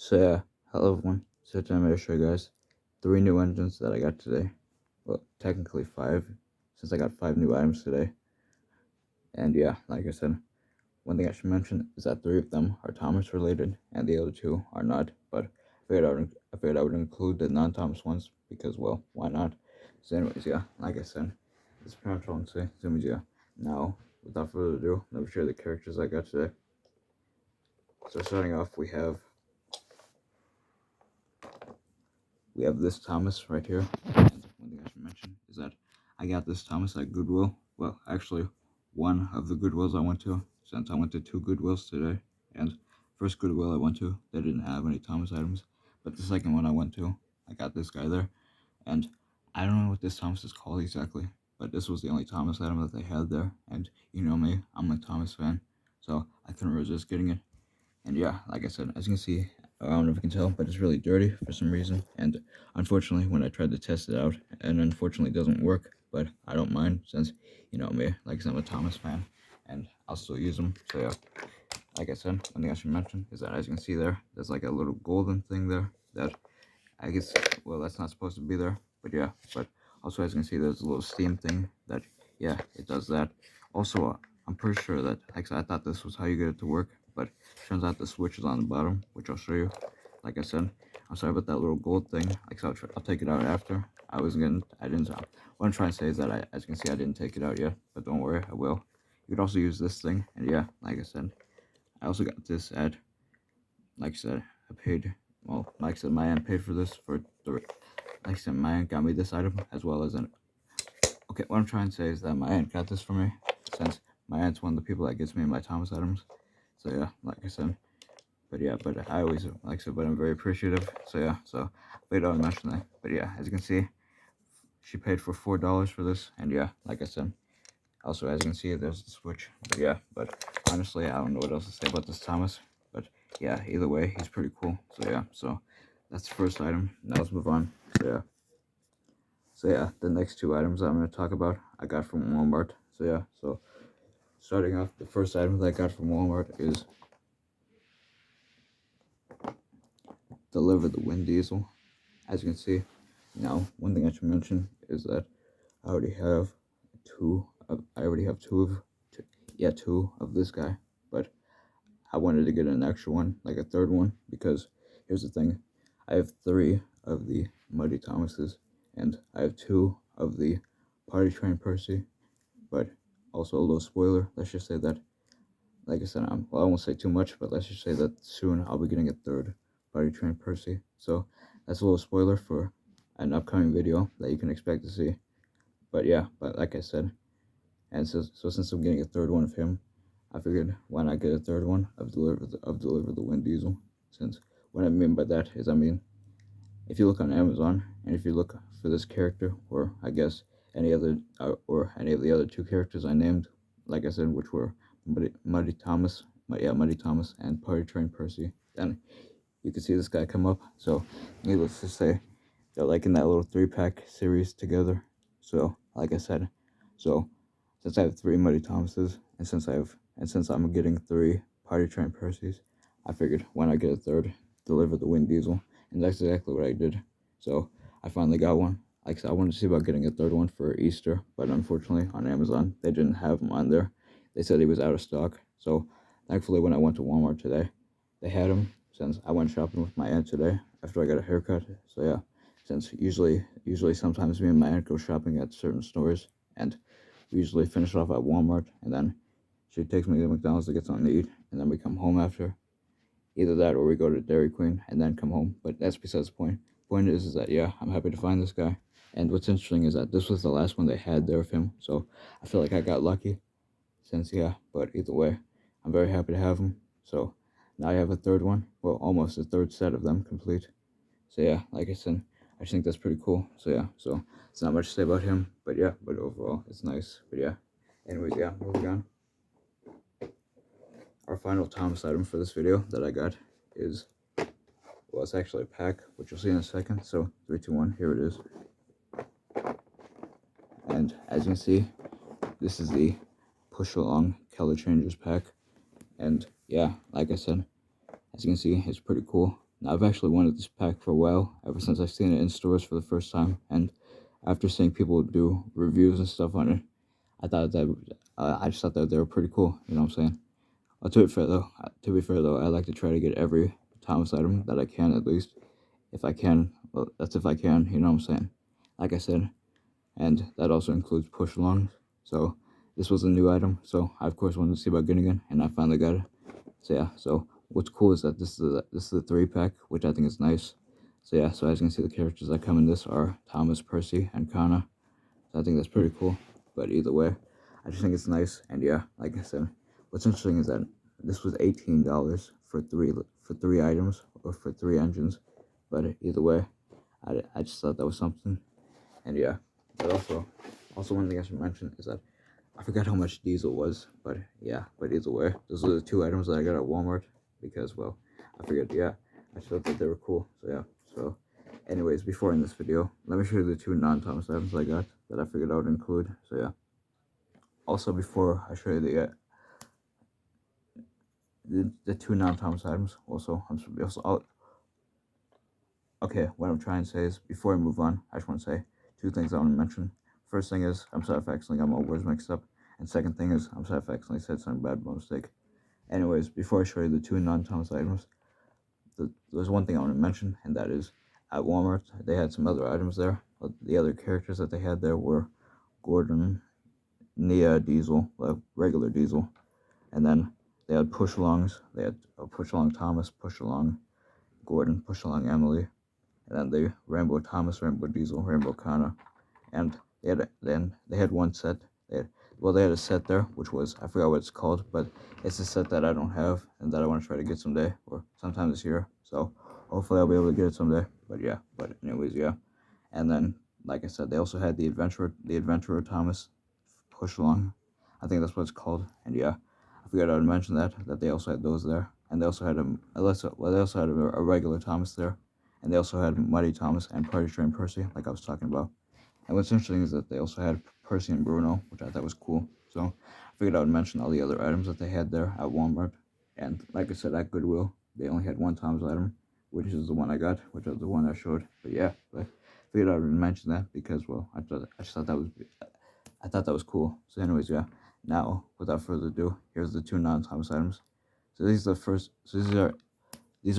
So yeah, hello everyone. So today I'm going to show you guys 3 new engines that I got today. Well, technically 5, since I got 5 new items today. And yeah, like I said, one thing I should mention is that 3 of them are Thomas related, and the other 2 are not. But I figured I would include the non-Thomas ones because, well, why not? So anyways, yeah, like I said, it's pretty much all I'm saying. So anyways, yeah. Now, without further ado, let me show you the characters I got today. So starting off, we have this Thomas right here. And one thing I should mention is that I got this Thomas at Goodwill. Well, actually, one of the Goodwills I went to, since I went to 2 Goodwills today. And first Goodwill I went to, they didn't have any Thomas items. But the second one I went to, I got this guy there. And I don't know what this Thomas is called exactly, but this was the only Thomas item that they had there. And you know me, I'm a Thomas fan, so I couldn't resist getting it. And yeah, like I said, as you can see, I don't know if you can tell, but it's really dirty for some reason. And unfortunately, when I tried to test it out, and unfortunately it doesn't work, but I don't mind since, you know me, like I said, I'm a Thomas fan, and I'll still use them. So yeah, like I said, one thing I should mention is that as you can see there, there's like a little golden thing there that I guess, well, that's not supposed to be there, but yeah. But also, as you can see, there's a little steam thing that, yeah, it does that. Also, I'm pretty sure that, like I thought this was how you get it to work, but turns out the switch is on the bottom, which I'll show you. Like I said, I'm sorry about that little gold thing. Like, so I'll take it out after. I didn't. What I'm trying to say is that as you can see, I didn't take it out yet, but don't worry, I will. You could also use this thing, and yeah, like I said, I also got this at, like I said, I paid, well, like I said, my aunt paid for this for the, like I said, my aunt got me this item as well as an, okay, what I'm trying to say is that my aunt got this for me, since my aunt's one of the people that gets me my Thomas items. So yeah, like I said, but yeah, but I always, like I said, but I'm very appreciative. So yeah, so I don't mention that. But yeah, as you can see, she paid for $4 for this, and yeah, like I said, also as you can see, there's the switch. But yeah, but honestly, I don't know what else to say about this Thomas. But yeah, either way, he's pretty cool. So yeah, so that's the first item. Now let's move on. So yeah, the next 2 items I'm going to talk about, I got from Walmart. So yeah, so starting off, the first item that I got from Walmart is Deliver the Wind Diesel. As you can see, now one thing I should mention is that I already have two of this guy, but I wanted to get an extra one, like a third one, because here's the thing, I have 3 of the Muddy Thomases, and I have 2 of the Party Train Percy, but also a little spoiler, let's just say that, like I said, well, I won't say too much, but let's just say that soon I'll be getting a 3rd Party Train Percy, so that's a little spoiler for an upcoming video that you can expect to see, but yeah, but like I said, and so since I'm getting a 3rd one of him, I figured why not get a 3rd one of Deliver the Wind Diesel. Since what I mean by that is, I mean, if you look on Amazon and if you look for this character, or I guess any other or any of the other 2 characters I named, like I said, which were Muddy Thomas, Muddy Thomas and Party Train Percy, then you can see this guy come up. So needless to say, they're like in that little 3-pack series together. So like I said, so since I have 3 Muddy Thomases, and since I'm getting 3 Party Train Percys, I figured why not get a 3rd, Deliver the Wind Diesel, and that's exactly what I did. So I finally got one. Like I said, I wanted to see about getting a 3rd one for Easter, but unfortunately on Amazon they didn't have him on there. They said he was out of stock. So thankfully when I went to Walmart today, they had him. Since I went shopping with my aunt today after I got a haircut. So yeah, since usually sometimes me and my aunt go shopping at certain stores, and we usually finish off at Walmart, and then she takes me to McDonald's to get something to eat, and then we come home after. Either that or we go to Dairy Queen and then come home. But that's besides the point. Point is that yeah, I'm happy to find this guy. And what's interesting is that this was the last one they had there of him. So I feel like I got lucky. Since yeah, but either way, I'm very happy to have him. So now I have a 3rd one. Well, almost a 3rd set of them complete. So yeah, like I said, I just think that's pretty cool. So yeah, so it's not much to say about him, but yeah, but overall it's nice. But yeah, anyways, yeah, moving on. Our final Thomas item for this video that I got is, well, it's actually a pack, which you'll see in a second. So 3, 2, 1, here it is. And as you can see, this is the Push Along Color Changers pack. And yeah, like I said, as you can see, it's pretty cool. Now, I've actually wanted this pack for a while, ever since I've seen it in stores for the first time, and after seeing people do reviews and stuff on it, I just thought that they were pretty cool. You know what I'm saying? To be fair though, I like to try to get every Thomas item that I can, at least if I can. Well, that's if I can. You know what I'm saying? Like I said, and that also includes push alongs. So this was a new item, so I of course wanted to see about getting it, and I finally got it. So yeah, so what's cool is that this is a 3-pack, which I think is nice. So yeah, so as you can see, the characters that come in this are Thomas, Percy, and Kana. So I think that's pretty cool. But either way, I just think it's nice. And yeah, like I said, what's interesting is that this was $18 for three items, or for 3 engines. But either way, I just thought that was something. And yeah, but also one thing I should mention is that I forgot how much diesel was, but yeah, but either way, those are the 2 items that I got at Walmart, because, well, I figured, yeah, I just thought that they were cool. So yeah, so anyways, before in this video, let me show you the 2 non-Thomas items I got that I figured I would include. So yeah, also before I show you the 2 non-Thomas items, okay, what I'm trying to say is, before I move on, I just want to say 2 things I want to mention. First thing is, I'm sorry if I accidentally got my words mixed up. And second thing is, I'm sorry if I accidentally said something bad by mistake. Anyways, before I show you the 2 non-Thomas items, there's one thing I want to mention, and that is, at Walmart, they had some other items there. The other characters that they had there were Gordon, Nia, Diesel, like regular Diesel, and then they had push-alongs. They had push-along Thomas, push-along Gordon, push-along Emily, and then the Rainbow Thomas, Rainbow Diesel, Rainbow Kana, and they had one set. They had a set there, which was, I forgot what it's called, but it's a set that I don't have and that I want to try to get someday, or sometime this year. So hopefully I'll be able to get it someday. But yeah, but anyways, yeah. And then, like I said, they also had the Adventurer Thomas push along. I think that's what it's called. And yeah, I forgot I would mention that they also had those there, and they also had a regular Thomas there, and they also had Muddy Thomas and Party Train Percy, like I was talking about. And what's interesting is that they also had Percy and Bruno, which I thought was cool. So I figured I would mention all the other items that they had there at Walmart. And like I said, at Goodwill, they only had 1 Thomas item, which is the one I got, which is the one I showed. But yeah, but I figured I would mention that because, well, I just thought that was cool. So anyways, yeah. Now, without further ado, here's the 2 non-Thomas items. So these are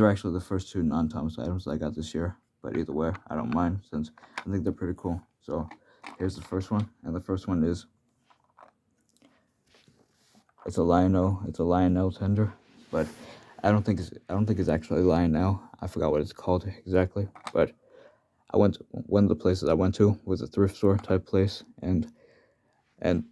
actually the first 2 non-Thomas items that I got this year. But either way, I don't mind, since I think they're pretty cool. So here's the first one, and the first one is, it's a Lionel tender, but I don't think it's actually Lionel. I forgot what it's called exactly, but one of the places I went to was a thrift store type place, and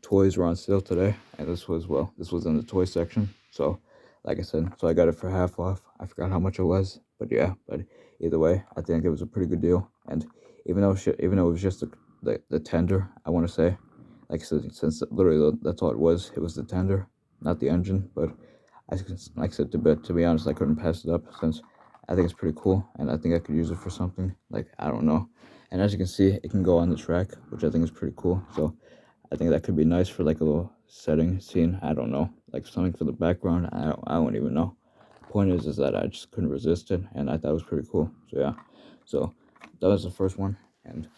toys were on sale today, and this was in the toy section. So like I said, so I got it for half off. I forgot how much it was, but yeah, but either way, I think it was a pretty good deal. And even though it was just the tender, I want to say, like I said, since literally that's all it was the tender, not the engine. But like I said, to be honest, I couldn't pass it up, since I think it's pretty cool, and I think I could use it for something, like, I don't know. And as you can see, it can go on the track, which I think is pretty cool. So I think that could be nice for like a little setting scene. I don't know, like something for the background. I don't even know. Point is that I just couldn't resist it, and I thought it was pretty cool. So yeah, so that was the first one. And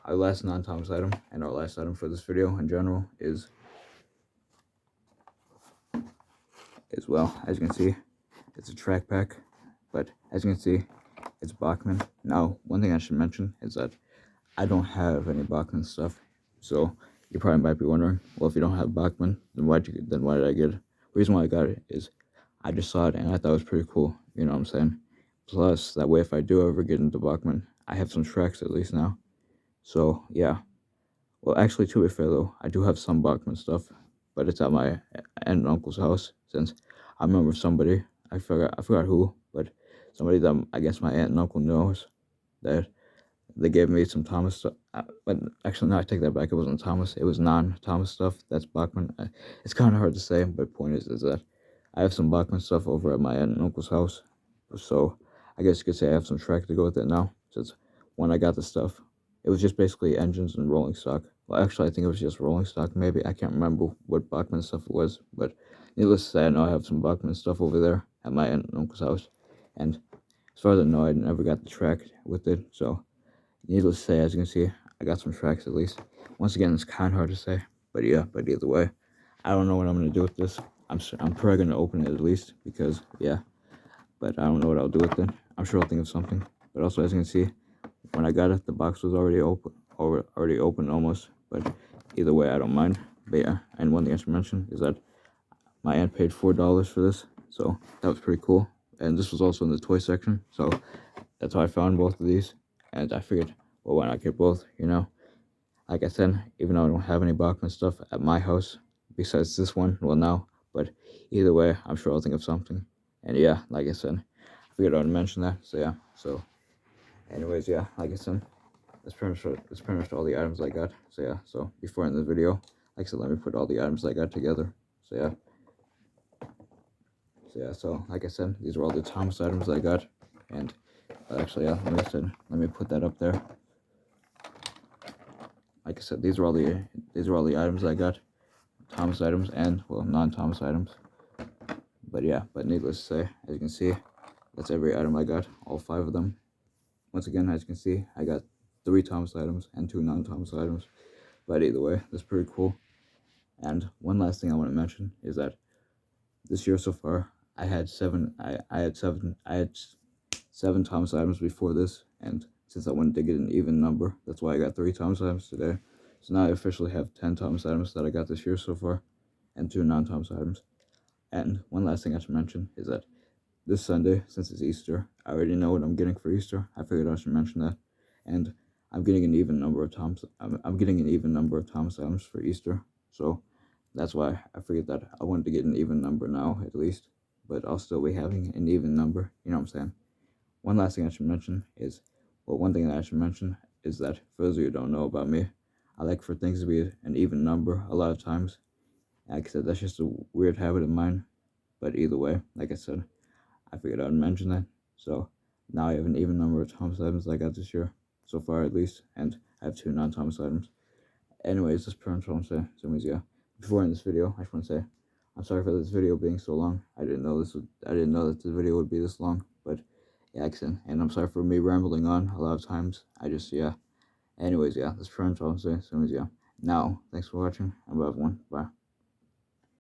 our last non-Thomas item, and our last item for this video in general, is well, as you can see, it's a track pack. But as you can see, it's Bachmann. Now, one thing I should mention is that I don't have any Bachmann stuff. So you probably might be wondering, well, if you don't have Bachmann, then why did I get it? The reason why I got it is I just saw it and I thought it was pretty cool. You know what I'm saying? Plus, that way, if I do ever get into Bachmann, I have some Shreks at least now. So yeah. Well, actually, to be fair though, I do have some Bachmann stuff, but it's at my aunt and uncle's house. Since I remember somebody, I forgot who, but somebody that I guess my aunt and uncle knows, that they gave me some Thomas stuff. But actually, no, I take that back. It wasn't Thomas. It was non-Thomas stuff. That's Bachmann. It's kind of hard to say, but point is that I have some Bachmann stuff over at my aunt and uncle's house. So I guess you could say I have some Shrek to go with it now, since when I got the stuff, it was just basically engines and rolling stock. Well, actually, I think it was just rolling stock, maybe. I can't remember what Bachmann stuff it was, but needless to say, I know I have some Bachmann stuff over there at my aunt and uncle's house. And as far as I know, I never got the track with it. So, needless to say, as you can see, I got some tracks at least. Once again, it's kind of hard to say, but yeah. But either way, I don't know what I'm gonna do with this. I'm probably gonna open it at least because yeah. But I don't know what I'll do with it. I'm sure I'll think of something. But also, as you can see, when I got it, the box was already open almost. But either way, I don't mind. But yeah, and one thing I should mention is that my aunt paid $4 for this, so that was pretty cool. And this was also in the toy section, so that's how I found both of these. And I figured, well, why not get both? You know, like I said, even though I don't have any Bachman stuff at my house besides this one, well, now. But either way, I'm sure I'll think of something. And yeah, like I said, I figured I would mention that. So yeah, so anyways, yeah, like I said, that's pretty much all the items I got. So yeah, so before I end the video, like I said, let me put all the items I got together. So yeah. So like I said, these are all the Thomas items I got, and actually, yeah, let me put that up there. Like I said, these are all the items I got, Thomas items and well, non-Thomas items. But yeah, but needless to say, as you can see, that's every item I got, all 5 of them. Once again, as you can see, I got 3 Thomas items and 2 non-Thomas items. But either way, that's pretty cool. And one last thing I want to mention is that this year so far, I had 7 Thomas items before this, and since I wanted to get an even number, that's why I got 3 Thomas items today. So now I officially have 10 Thomas items that I got this year so far, and 2 non-Thomas items. And one last thing I should mention is that this Sunday, since it's Easter, I already know what I'm getting for Easter. I figured I should mention that, and I'm getting an even number of Thomas. I'm getting an even number of Thomas items for Easter, so that's why I figured that I wanted to get an even number now at least, but I'll still be having an even number. You know what I'm saying? One last thing I should mention is, well, one thing that I should mention is that for those of you who don't know about me, I like for things to be an even number a lot of times. Like I said, that's just a weird habit of mine. But either way, like I said, I figured I would mention that. So now I have an even number of Thomas items I got this year, so far at least, and I have 2 non-Thomas items. Anyways, that's pretty much what I'm saying. So yeah, before I end this video, I just want to say I'm sorry for this video being so long. I didn't know that the video would be this long, but yeah, accent. And I'm sorry for me rambling on a lot of times. I just yeah. Anyways, yeah, that's pretty much all I'm saying. So yeah. Now, thanks for watching, and bye everyone. Bye.